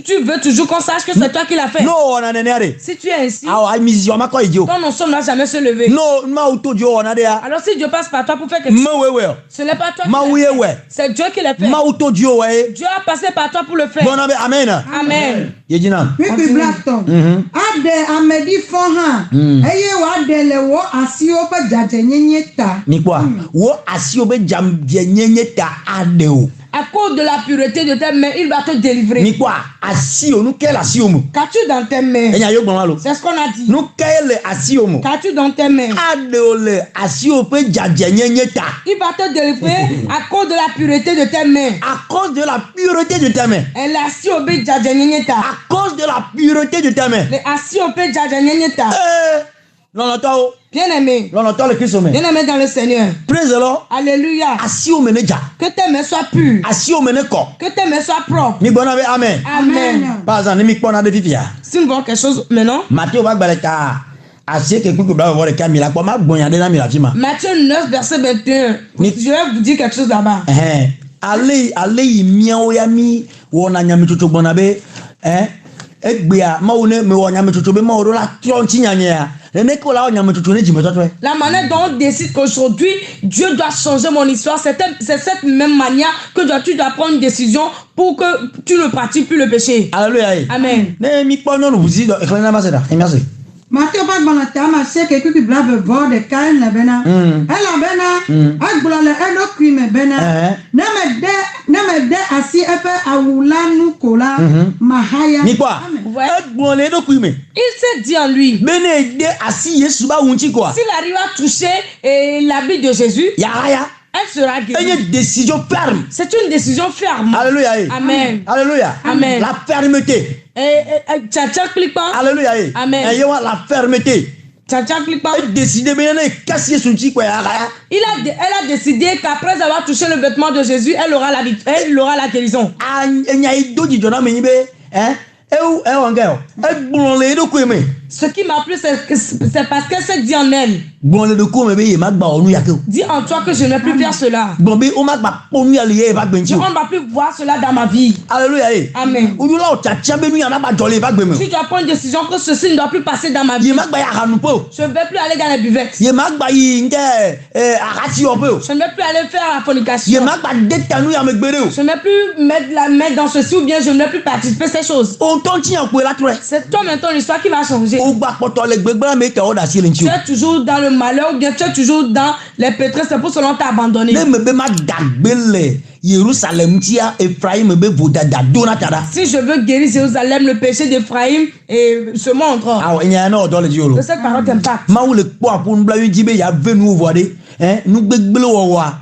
tu veux toujours qu'on sache que c'est toi qui l'a fait?
No ona ne ne.
Si tu es ainsi,
Ah, mission ma ko idio.
ton nom n'a jamais se lever.
No ma o to dio ona de a.
Alors si Dieu passe par toi pour faire quelque chose,
Me wewe.
ce n'est pas toi
Ma
qui
ouye
l'a fait.
we.
C'est Dieu qui l'a fait.
Ma o to dio we.
Dieu a passé par toi pour le faire.
Bona be amen.
Amen.
Ye jina.
Pipi blasto. Ade amedi fohan. Eye wa de le wo asio pe jaje nyenye ta.
Ni kwa wo asi obe jam nyenye ta ade o.
À cause de la pureté de tes mains, il va te délivrer.
Ni kwa asi o nu ke la asi o mu.
Qu'as-tu dans tes mains?
Enya yo gbon wa lo.
C'est ce qu'on a dit.
Nu ke le asi o mu.
Qu'as-tu dans tes mains?
Ade o le asi o pe jaje nyenye ta.
Il va te délivrer à cause de la pureté de tes mains.
À cause de la pureté de tes mains.
Elle est assis au bête djadjanyeta.
À cause de la pureté de tes mains.
Elle est assis au bête djadjanyeta.
Non non to.
Bien aimé.
Non non to le Christ o me.
Bien aimé dans le Seigneur.
Praise the Lord.
Alléluia.
Asi o me ne ja.
Que tes mains soient pures.
Asi o me ne ko.
Que tes mains soient propres.
Ni gbona be amen.
Amen.
Par exemple, ni mi kpona de fifia.
Si nous voyons quelque chose maintenant.
Matthieu va gbale ta. Asi ke ku ba wo de ka mi la po ma gbonya de na mi la ti ma.
Matthieu 9 verset 21. Je vais vous dire quelque chose là-bas.
Ale miawo ya mi wona nyame tutu gbona be egbea ma wo ne me wo nyame tutu be ma wo la tronchi nyanye ya ne ko la nyame tutu ne jime toto.
La manière dont on décide qu'aujourd'hui Dieu doit changer mon histoire, c'est cette même manière que tu dois prendre une décision pour que tu ne pratiques plus le péché.
Alléluia.
Amen.
Ne mi kpo no buzi do ekle na ma seda. Merci.
Mateo pas bon ta ma se ke pipi blave vor de kain la bena. Ela bena. Agbula le edo krime bena. Na me de asi epe awula nu kola mahaya.
Ni quoi? Egbon le do ku me.
Il s'est dit en lui.
Bene de asi Yesu ba wunchi quoi.
S'il arrive à toucher l'habit de Jésus,
Ya.
elle sera guérie.
Une décision ferme.
C'est une décision ferme.
Alléluia.
Amen.
Alléluia.
Amen.
La fermeté.
Tcha clique pas.
Alléluia.
Amen.
Et la fermeté.
Tcha clique pas.
Elle décide bien de casser son chi quoi.
Elle a décidé qu'après avoir touché le vêtement de Jésus, elle aura la guérison.
Anya ido di jona me be.
Ce qui m'a plu, c'est parce qu'elle s'est dit en elle.
Bon le coup me be ma gba onu ya ke.
Dis en toi que je ne vais plus faire cela.
Bon be o ma gba onu ya le ye ba gbenchi.
On ne va plus voir cela dans ma vie.
Alléluia.
Amen.
O la o chacha be nu ya na ba jole ba gbe me.
Si tu as pris une décision que ceci ne doit plus passer dans ma vie,
Ye ma gba ya hanu po.
je ne vais plus aller dans les buvettes.
Ye ma gba yi nge arati o po.
Je ne vais plus aller faire la
Ye
fornication.
ma gba de tanu ya me gbere o.
Je ne vais plus mettre la main dans ceci ou bien je ne vais plus participer à ces choses.
O ton ti yan pe la tre.
C'est toi maintenant l'histoire qui va changer.
O gba poto le gbegbe me ke o da si le nchi
Tu
o.
es toujours dans le malheur ou bien tu es toujours dans les pétresses, c'est pour cela qu'on t'a abandonné.
Ne me be ma dagbe le Jérusalem ti ya Ephraim be vodada donatara.
Si je veux guérir Jérusalem, le péché d'Ephraïm se montre.
Ah nya na o do le di o lo.
Que cette parole t'impacte.
Ma wo le po apun bla yu jibe ya venu o voade. Nu gbegbele wo wa.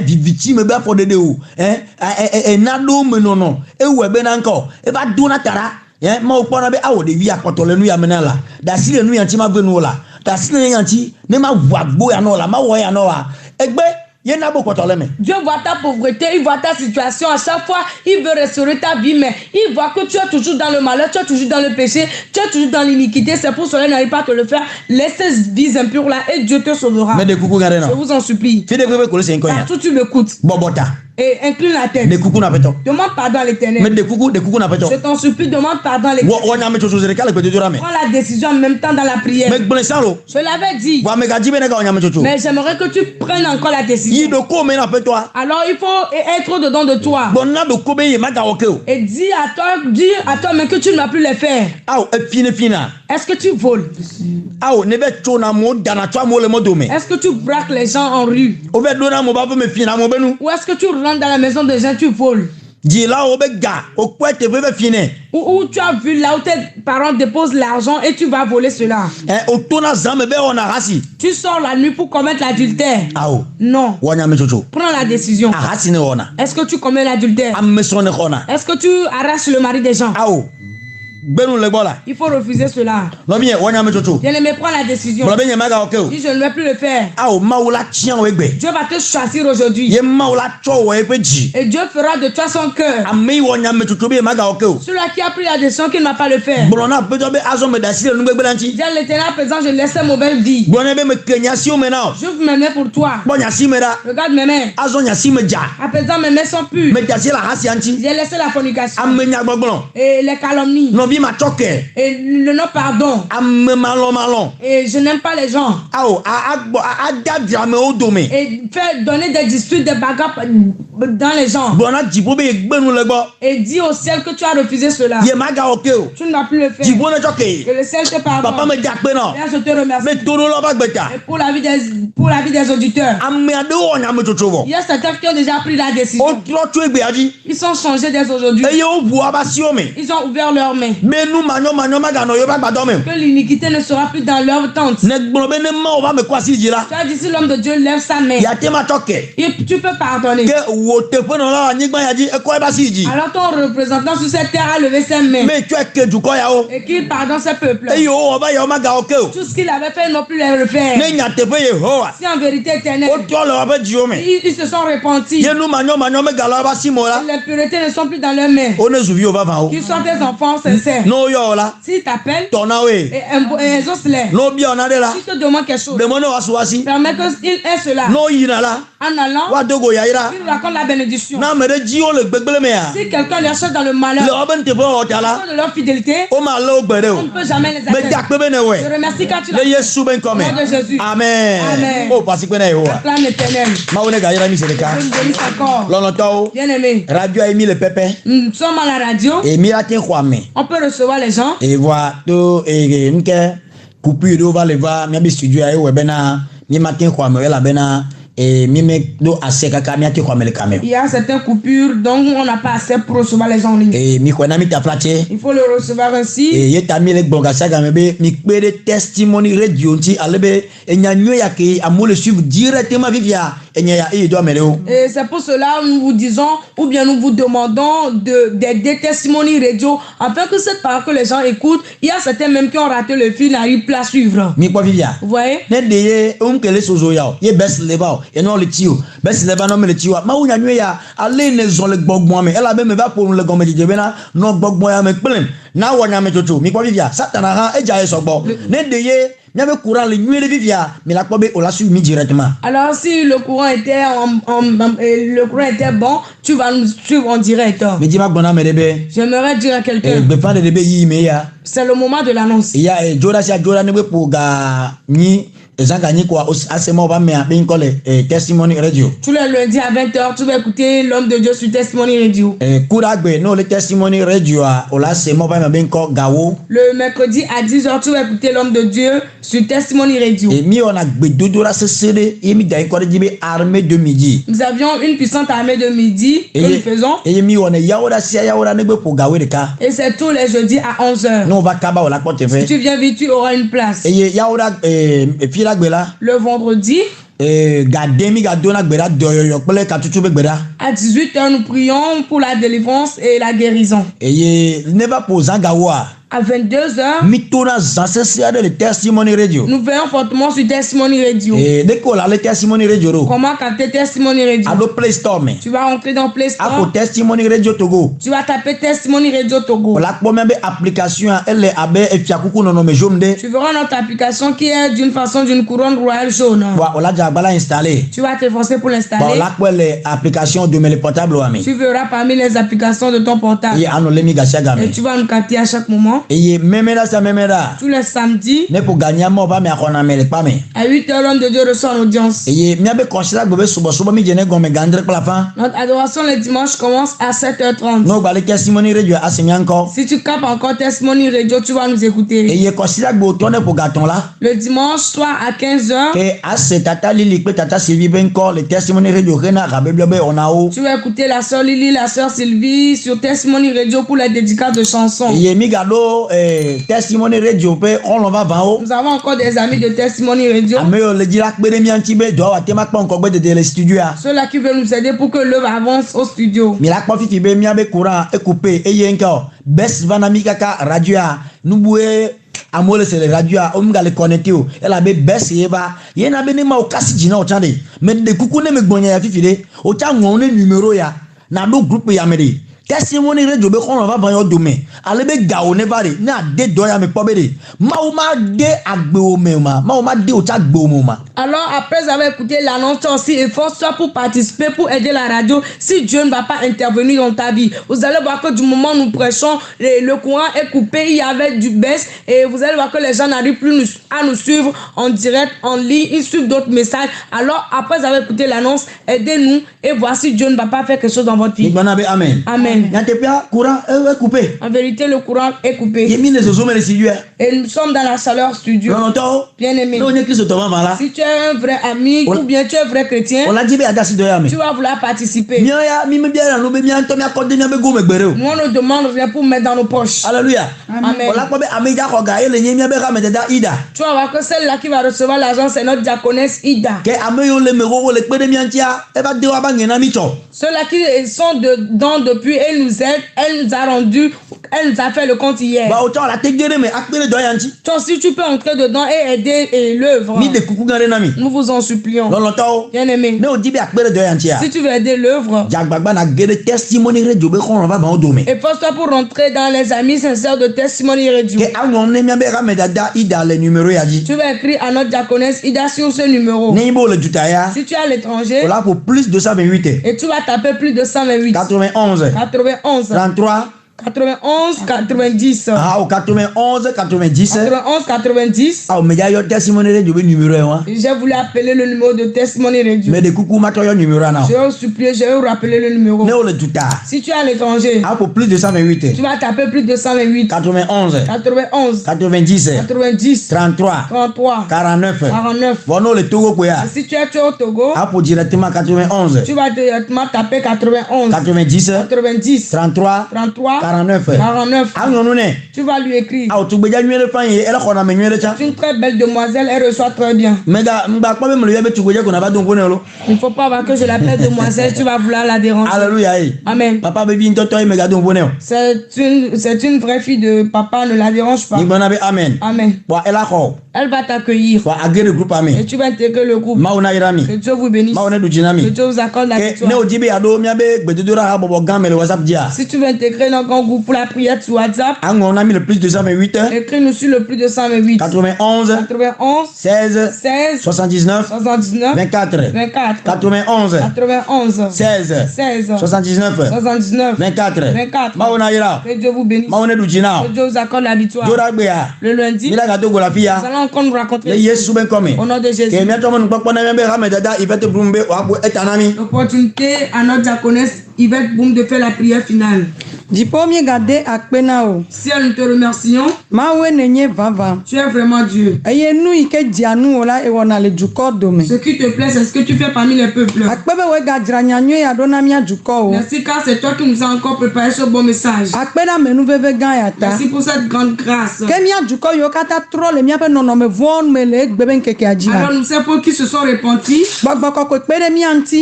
Viviti me be afọ dede o. Na do me no. E we be na nko. E ba donatara. Ma o pona be awo de wi akoto le nu ya menala. Da si le nu ya nti ma venu la. Da si le ya nti ne ma wa gbo ya no la, ma wo ya no wa. Egbe ye na bo koto le me.
Dieu voit ta pauvreté, il voit ta situation. À chaque fois, il veut restaurer ta vie, mais il voit que tu es toujours dans le malheur, tu es toujours dans le péché, tu es toujours dans l'iniquité. C'est pour cela qu'il n'arrive pas à te le faire. Laisse ces vies impures là et Dieu te sauvera.
Me de kuku ngare
Je
na.
vous en supplie.
Fi de kwebe ko le se nkonya.
Partout tu m'écoutes.
Bobota.
Et incline la tête.
De kuku na peto.
Demande pardon à
Me
l'Éternel.
de kuku na peto.
Je t'en supplie, demande pardon à l'Éternel.
Wo nya me chocho zere kale pe dodora me.
Prends la décision en même temps dans la prière.
Me gbele salo.
Je l'avais dit,
Wa me ga jibe na ga nya me chocho.
mais j'aimerais que tu prennes encore la
Yi
décision.
do ko me na pe toi.
Alors il faut être dedans de toi.
Bon na do ko be ye ma ga oke o.
Et dis à toi mais que tu ne vas plus les faire.
Aw e fina.
Est-ce que tu voles?
Aw ne be chona mo dana twa mo le mo do me.
Est-ce que tu braques les gens en rue?
O be do na mo ba me fina mo benu.
Ou est-ce que tu rentres dans la maison des gens, tu voles?
Di la o be ga o kwa te be fine.
Ou tu as vu là où tes parents déposent l'argent et tu vas voler cela.
O to na zame be ona rasi.
Tu sors la nuit pour commettre l'adultère.
Aw
Non.
wo nya me chocho.
Prends la décision.
Rasi ne ona.
Est-ce que tu commets l'adultère?
Am me sone khona.
Est-ce que tu arraches le mari des gens?
Aw benu le bola.
Il faut refuser cela.
No bien wo nya me chocho.
Bien-aimé, prends la décision.
Bro be nya ma ga oke o.
Si je ne vais plus le faire,
Aw ma wo la tian o egbe.
Dieu va te choisir aujourd'hui.
Ye ma wo la cho wo e pe ji.
Et Dieu fera de toi son cœur.
Ami wo nya me chocho be ma ga oke o.
Celui qui a pris la décision qu'il ne va pas le faire.
Brona pe do be azo me da si le nu gbegbe lanti.
Dis à l'Éternel à présent, je laisse cette mauvaise vie.
Brona be me kenya si o me na.
J'ouvre mes mains pour toi.
Bo nya si me da.
Regarde mes mains.
Azo nya si me ja.
À présent, mes mains sont pures.
Me ja si la hasi anti.
J'ai laissé la fornication.
Am nya gbogbon.
Et les calomnies.
No bi ma choke.
Et le non-pardon.
Am malon.
Et je n'aime pas les gens.
Aw a da me o do me.
Et faire donner des disputes, des bagarres dans les gens.
Brona jibo be gbenu le gbo.
Et dis au ciel que tu as refusé cela.
Ye ma ga oke o.
Tu ne vas plus le faire.
Jibo na choke.
Que le ciel te
Papa
pardonne.
me ja pe no.
Bien, je te remercie.
Me toro lo ba gbeta.
Et pour la vie des auditeurs.
Am me ade wo nya me chocho bo.
Il y a certains qui ont déjà pris la
O
décision.
tro tu egbe aji.
Ils sont changés dès aujourd'hui.
E ye o bu abasi o me.
Ils ont ouvert leurs mains.
Menu manyo ma ga no yo ba gbado me.
Que l'iniquité ne sera plus dans leur tente.
Ne gboro be ne ma o ba me kwasi ji la.
Tu as dit si l'homme de Dieu lève sa main,
Ya te ma choke.
et tu peux pardonner.
Ke wo te pe no la ni gba ya ji e ko e ba si ji.
Alors ton représentant sur cette terre a levé ses mains
Me tu e ke du ko ya o.
et qu'il pardonne ce peuple.
E yo o ba ya o ma ga oke o.
Tout ce qu'il avait fait, ils n'ont plus les refaire.
Ne nya te pe Yehowa.
Si en vérité éternelle,
O to le ba ji o me.
ils se sont repentis.
Ye nu manyo me ga la ba si mo la.
Les puretés ne sont plus dans leurs mains.
O ne zuvi o ba fa o.
Qu'ils soient des enfants sincères.
No yo la.
S'ils t'appellent
Tona we.
et exauce-les.
No bi ona de la.
S'ils te demandent quelque chose,
De mo no wasuwasi.
permets qu'ils aient cela.
No yina la.
En allant,
Wa dogo ya ira.
ils racontent la bénédiction.
Na me de ji o le gbegbele me ya.
Si quelqu'un les cherche dans le malheur,
Le oben te pe o ta la.
à cause de leur fidélité,
O ma lo gbere
on
o.
ne peut jamais les
Me
atteindre.
ja pe be ne we.
Je remercie quand tu
Le
l'as
Yesu ben come.
Au nom de Jésus.
Amen.
Amen.
O pasi pe na Yehowa.
plan éternel.
Ma wone ga ira mi sereka.
Je me bénisse encore.
Lono to.
Bien-aimé,
Radio a émis le pépé.
nous sommes à la radio.
Et mi a te kwame.
On peut recevoir les gens.
Et voilà to e nke coupure do va le va mi abi studio ai we bena mi matin kwame la bena et mi me do ase kaka mi ate kwame le kame.
Il y a certaines coupures, donc on n'a pas assez pour recevoir les gens en ligne.
Et mi kwana mi ta plache.
Il faut le recevoir ainsi.
Et ye ta mi le gbonga saga me be mi pere testimony radio nti alebe enyanyo ya ke amole suivre directement vivia
Et c'est pour cela que nous vous disons, ou bien nous vous demandons des testimonies radio, afin que cette parole que les gens écoutent, il y a certains même qui ont raté le fil, n'arrivent plus à suivre. Vous voyez? Alors si le courant était bon, tu vas nous suivre en direct. J'aimerais dire à quelqu'un, c'est le moment de l'annonce. Tous les lundis à 20h, tu vas écouter l'homme de Dieu sur Testimony Radio. Le mercredi à 10h, tu vas écouter l'homme de Dieu sur Testimony Radio. Nous avions une puissante armée de midi que nous faisons. Et c'est tous les jeudis à 11h. Si tu viens vite, tu auras une place. Le vendredi, à 18h, nous prions pour la délivrance et la guérison. À 22h, nous veillons fortement sur Testimony Radio. Comment capter Testimony Radio? Tu vas rentrer dans Play Store. Tu vas taper Testimony Radio Togo. Tu verras notre application qui est d'une façon d'une couronne royale jaune. Tu vas t'efforcer pour l'installer. Tu verras parmi les applications de ton portable. Et tu vas nous capter à chaque moment. Tous les samedis, à 8h, l'homme de Dieu reçoit l'audience. Notre adoration le dimanche commence à 7h30. Si tu capes encore Testimony Radio, tu vas nous écouter. Le dimanche soir à 15h, tu vas écouter la soeur Lily, la soeur Sylvie sur Testimony Radio pour la dédicace de chansons.
Testimony Radio,
nous avons encore des amis de Testimony Radio. Ceux-là qui veulent nous aider pour que l'œuvre avance au studio.
Amole c'est la radio a omga le connecté o elle a be bes yeba yena be ni ma o kasi jina o chande mais de kuku ne me gbonya ya fifide o cha won ne numéro ya na do groupe ya mede Testimony Radio be ko va ban yo dome ale be ga o ne vare na de do ya me pobede ma o ma de agbe o me ma o ma de o cha gbe o ma.
Alors après avoir écouté l'annonce aussi, efforce-toi pour participer, pour aider la radio. Si Dieu ne va pas intervenir dans ta vie, vous allez voir que du moment où nous prêchons, le courant est coupé, il y avait du baisse et vous allez voir que les gens n'arrivent plus à nous suivre en direct, en ligne, ils suivent d'autres messages. Alors après avoir écouté l'annonce, aidez-nous et voici Dieu ne va pas faire quelque chose dans votre vie.
Amen.
Amen.
Courant est coupé.
En vérité, le courant est coupé. Et nous sommes dans la chaleur studio. Bien aimé. Si tu es un vrai ami ou bien tu es un vrai chrétien, tu vas vouloir participer. Nous on nous demande rien pour mettre dans nos poches.
Alléluia.
Amen. Tu vas voir que celle-là qui va recevoir l'argent, c'est notre diaconesse Ida. Ceux-là qui sont dedans depuis, elle nous aide, elle nous a rendu, elle nous a fait le compte hier. Toi aussi tu peux entrer dedans et aider l'œuvre. Nous vous en supplions. Bien aimé. Si tu veux aider l'œuvre, et force-toi pour rentrer dans les amis sincères de Testimony Radio. Tu vas écrire à notre diaconesse Ida sur ce numéro. Si tu es à l'étranger,
pour plus de 128.
Et tu vas taper plus de 128.
91.
33. 91 90.
Ah, au 91 90.
91 90.
Ah, mais il y a un Testimony Radio numéro 1.
J'ai voulu appeler le numéro de Testimony Radio.
Mais de coucou, maintenant numéro 1.
Je vous supplie, je vais vous rappeler le numéro. Si tu es à l'étranger,
ah, pour plus de 128.
Tu vas taper plus de 128.
91.
91.
90.
90.
33.
33.
49.
49.
Bon, le Togo quoi.
Si tu es au Togo,
ah, pour directement 91.
Tu vas directement taper 91.
90.
90.
33.
33.
49.
49. Tu vas lui écrire. C'est une très belle demoiselle, elle reçoit très bien. Il ne faut pas avoir que je l'appelle demoiselle, tu vas vouloir la déranger.
Alléluia.
Amen. C'est une vraie fille de papa, ne la dérange pas.
Amen.
Amen. Elle va t'accueillir. Et tu vas intégrer le groupe. Que Dieu vous bénisse. Que Dieu vous accorde la victoire. Si tu veux intégrer notre groupe pour la prière sur WhatsApp, écris-nous sur le plus 228.
91 16 79 24 91 16 79 24
Que Dieu vous bénisse. Que Dieu vous accorde la victoire. Le lundi, nous allons encore nous raconter au nom de Jésus. L'opportunité à notre diaconesse Yvette Boum de faire la prière finale. Si elle nous te remercions, tu es vraiment Dieu. Ce qui te plaît, c'est ce que tu fais parmi les peuples. Merci car c'est toi qui nous as encore préparé ce bon message. Merci pour cette grande grâce. Alors nous savons pour qui se sont repentis.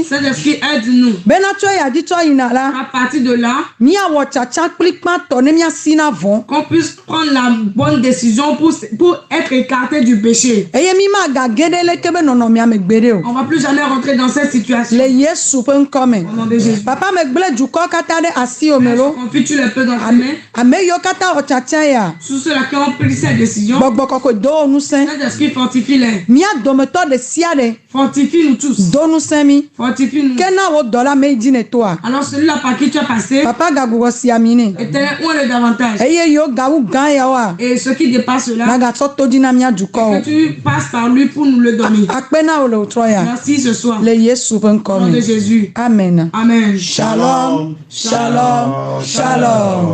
Cet esprit aide-nous. À partir de là, qu'on puisse prendre la bonne décision pour être écarté du péché. On ne va plus jamais rentrer dans cette situation. Au nom de Jésus. Confie tu les peux dans tes mains. Sous ceux-là qui ont pris cette décision, cet esprit fortifie-les. Fortifie-nous tous. Fortifie-nous. Alors celui-là par qui tu as passé, Éternel, où est le davantage? Et ce qui dépasse là, que tu passes par lui pour nous le donner. Merci ce soir. Au nom de Jésus.
Amen.
Amen.
Shalom, shalom, shalom.